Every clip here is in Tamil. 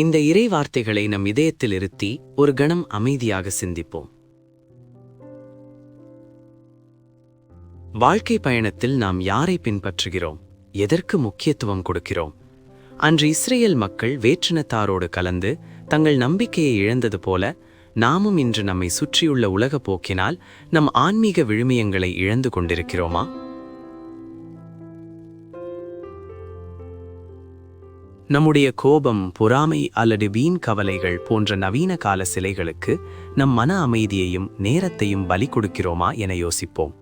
இந்த இறை வார்த்தைகளை நம் இதயத்தில் இருத்தி ஒரு கணம் அமைதியாக சிந்திப்போம். வாழ்க்கை பயணத்தில் நாம் யாரை பின்பற்றுகிறோம், எதற்கு முக்கியத்துவம் கொடுக்கிறோம்? அன்று இஸ்ரேல் மக்கள் வேற்றினத்தாரோடு கலந்து தங்கள் நம்பிக்கையை இழந்தது போல நாமும் இன்று நம்மை சுற்றியுள்ள உலக போக்கினால் நம் ஆன்மீக விழுமியங்களை இழந்து கொண்டிருக்கிறோமா? நம்முடைய கோபம், பொறாமை அல்லது வீண் கவலைகள் போன்ற நவீன கால சிலைகளுக்கு நம் மன அமைதியையும் நேரத்தையும் பலி கொடுக்கிறோமா என யோசிப்போம்.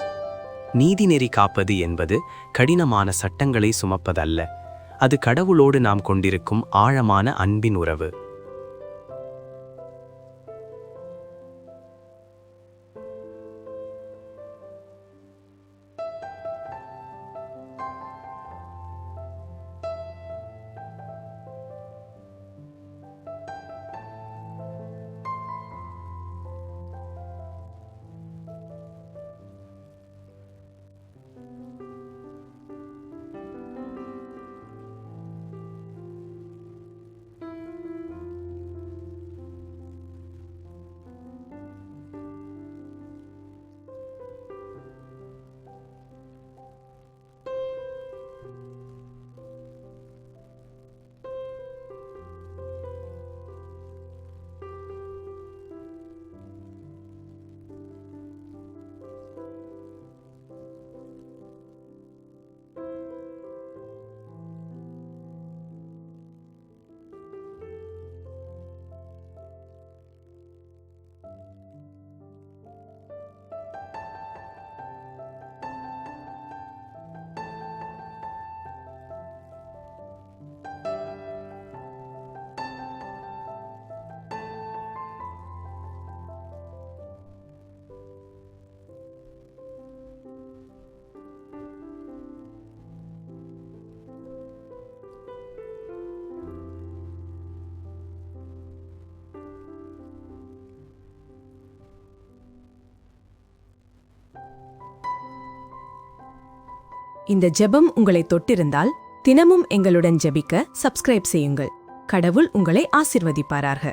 நீதிநெறி காப்பது என்பது கடினமான சட்டங்களை சுமப்பதல்ல, அது கடவுளோடு நாம் கொண்டிருக்கும் ஆழமான அன்பின் உறவு. இந்த ஜெபம் உங்களை தொட்டிருந்தால் தினமும் எங்களுடன் ஜெபிக்க சப்ஸ்கிரைப் செய்யுங்கள். கடவுள் உங்களை ஆசிர்வதிப்பாராக.